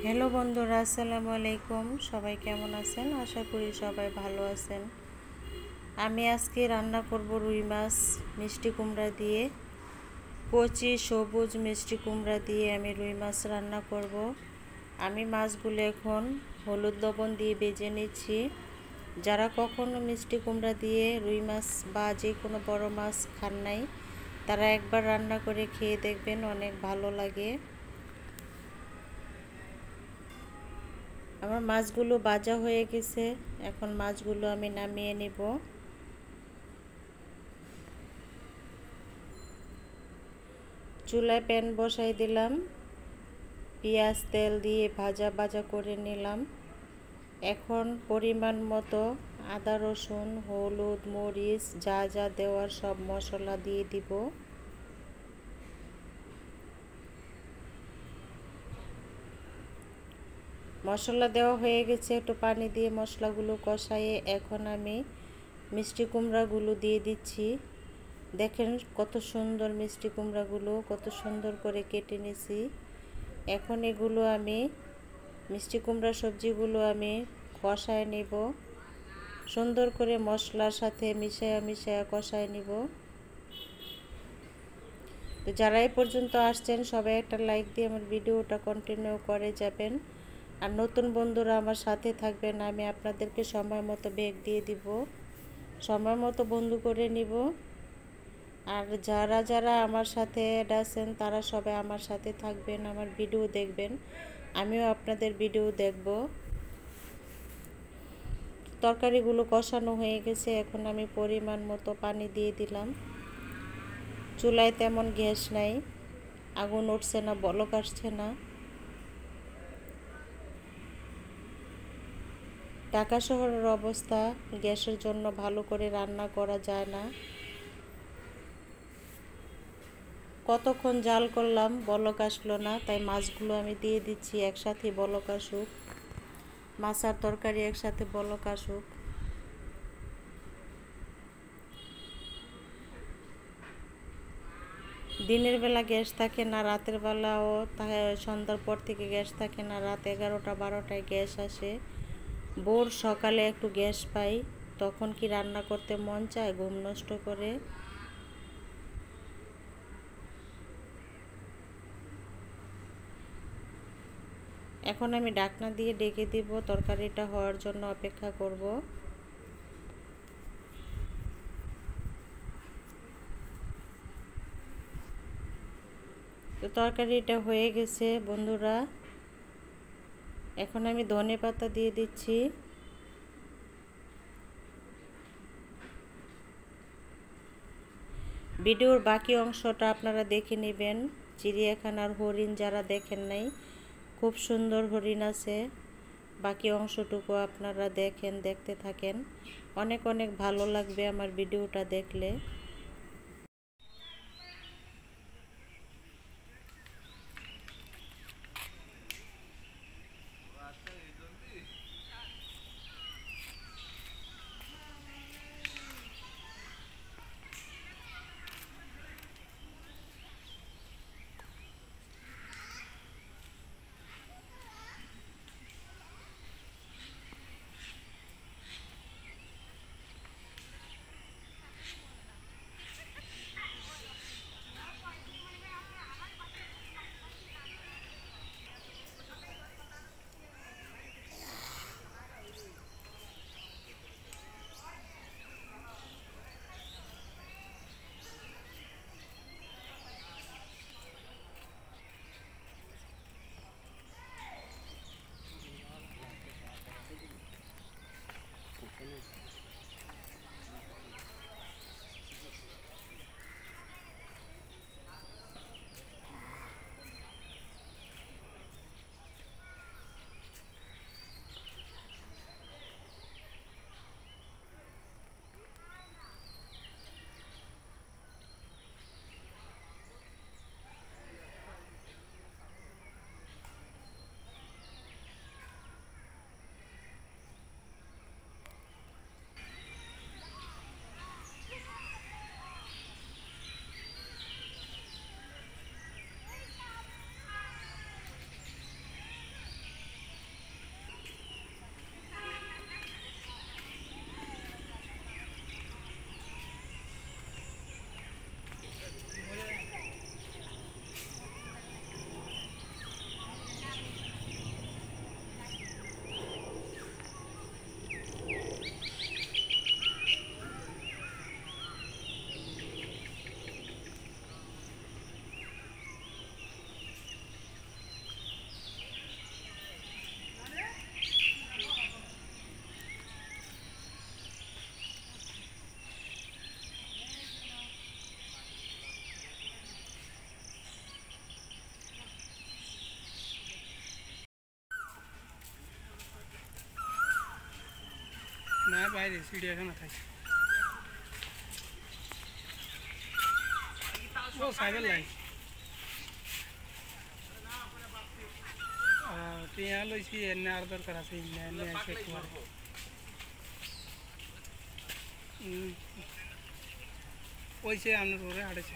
Hello বন্ধুরা, আসসালামু আলাইকুম। সবাই কেমন আছেন? আশা করি সবাই ভালো আছেন। আমি আজকে রান্না করব রুই মাছ মিষ্টি কুমড়া দিয়ে। কচি সবুজ মিষ্টি কুমড়া দিয়ে আমি রুই মাছ রান্না করব। আমি মাছগুলো এখন হলুদ লবণ দিয়ে ভেজে নিচ্ছি। যারা কখনো মিষ্টি কুমড়া দিয়ে রুই মাছ বা যে কোনো বড় মাছ খান নাই, তারা একবার রান্না করে খেয়ে দেখবেন, অনেক ভালো লাগে। আমার মাছগুলো ভাজা হয়ে গেছে। এখন মাছগুলো আমি নামিয়ে নেব। চুলায় প্যান বসাই দিলাম, পেঁয়াজ তেল দিয়ে ভাজা ভাজা করে নিলাম। এখন পরিমাণ মতো আদা রসুন হলুদ মরিচ যা যা দেওয়ার সব মশলা দিয়ে দিব। মশলা দেওয়া হয়ে গেছে, একটু পানি দিয়ে মশলাগুলো কষাইয়ে এখন আমি মিষ্টি কুমড়াগুলো দিয়ে দিচ্ছি। দেখেন কত সুন্দর মিষ্টি কুমড়াগুলো, কত সুন্দর করে কেটে নিয়েছি। এখন এগুলো আমি মিষ্টি কুমড়া সবজিগুলো আমি কষায় নেব, সুন্দর করে মশলার সাথে মিশায়া কষায় নিব। তো যারা এই পর্যন্ত আসছেন সবাই একটা লাইক দিয়ে আমার ভিডিওটা কন্টিনিউ করে যাবেন। আর নতুন বন্ধুরা আমার সাথে থাকবেন, আমি আপনাদেরকে সময় মতো ব্রেক দিয়ে দিব, সময় মতো বন্ধু করে নিব। আর যারা যারা আমার সাথে অ্যাড আছেন তারা সবাই আমার সাথে থাকবেন, আমার ভিডিও দেখবেন, আমিও আপনাদের ভিডিও দেখব। তরকারিগুলো কষানো হয়ে গেছে, এখন আমি পরিমাণ মতো পানি দিয়ে দিলাম। চুলায় তেমন গ্যাস নাই, আগুন উঠছে না, বলক আসছে না। ঢাকা শহরের অবস্থা, গ্যাসের জন্য ভালো করে রান্না করা যায় না। কতক্ষণ জাল করলাম, বলক আসলো না, তাই মাছগুলো আমি দিয়ে দিচ্ছি একসাথে বলক আসুক। মাছ আর তরকারি একসাথে বলক আসুক। দিনের বেলা গ্যাস থাকে না, রাতের বেলাও সন্ধ্যার পর থেকে গ্যাস থাকে না, রাত 11টা 12টায় গ্যাস আসে। ভোর সকালে একটু গ্যাস পাই, তখন কি রান্না করতে মন চায়, ঘুম নষ্ট করে। এখন আমি ঢাকনা দিয়ে ঢেকে দিব, তরকারিটা হওয়ার জন্য অপেক্ষা করব। তো তরকারিটা হয়ে গেছে বন্ধুরা, এখন আমি ধনেপাতা দিয়ে দিচ্ছি। ভিডিওর বাকি অংশটা আপনারা দেখে নেবেন। চিড়িয়াখানার হরিণ যারা দেখেন নাই, খুব সুন্দর হরিণ আছে, বাকি অংশটুকু আপনারা দেখতে থাকেন, অনেক অনেক ভালো লাগবে আমার ভিডিওটা দেখলে। না বাইরে চিড়িয়াখানা থাকি ও সাইকেল লাই টিয়া লইছি এনে আর দরকার আছে এনে আছে একবার ওইছে আপনার ওরে হাঁটেছে